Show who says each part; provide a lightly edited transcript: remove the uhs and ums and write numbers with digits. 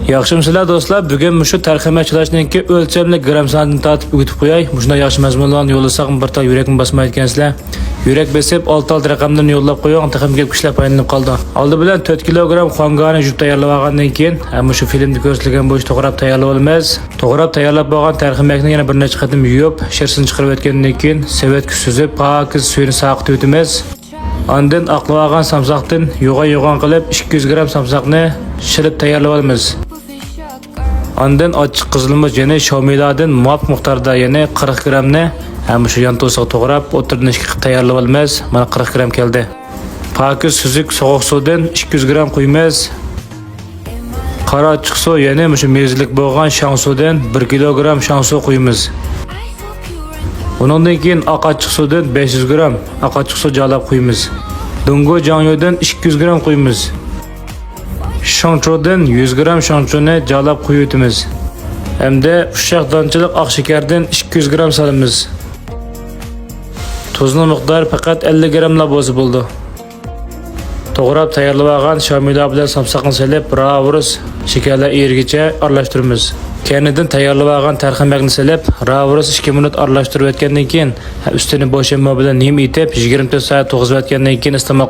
Speaker 1: Yaxshimsizlar do'stlar, bugun shu tarximachilarningki o'lchamli gram sonini tatib o'tib qo'yay. Shunda yaxshi mazmunlarni yo'lasam bir ta yurakni basmayotgansizlar. Yurak besib 6 raqamlarni yo'llab qo'ying, taxim kelib kuchlar paylanib qoldi. Oldi bilan 4 kilogram xongani yuvib tayyorlab olgandan keyin, ham shu filmda ko'rsatilgan bo'yicha to'g'rab tayyorlab olamiz. To'g'rab tayyorlab bo'lgan tarximakni yana bir necha qatim yuvib, shirsini chiqarib o'tgandan keyin savatga suzib, pokiz suyini saqitib o'tamiz. Ondan aqlab olgan samsoqdan yo'g'on qilib 200 gram samsoqni shilib tayyorlab olamiz. Ondan ochiq qizilmoch yana shomilardan muvofiq miqdorda yana 40 gramni ham shu yon to'siq to'g'rab o'tirishga qilib tayyorlab olamiz. Mana 40 gram keldi. Pokiz suzuk sovuq suvdan 200 gram quyamiz. Qora ochiq suv yana shu mezlik bo'lgan shang suvdan 1 kilogram shang suv quyamiz. Bundan keyin oq ochiq suvdan 500 gram oq ochiq suv jalab quyamiz. Dungo janyodan 200 gram quyamiz. Shangchodan 100 gram shangchoni jalab quyib hamda ushaq donchilik oq shakardan 200 gram solamiz. Tuzning miqdori faqat 50 gramla bo'lsa bo'ldi. To'g'rab tayyorlab olgan shomilar bilan samsoqni solib, ravurus shakarlar erigicha aralashtiramiz. Kenidan tayyorlab olgan tarximakni solib, ravurus 2 minut aralashtirib o'tgandan keyin ustini bo'shanma bilan nem etib 24 soat to'g'izib o'tgandan keyin iste'mol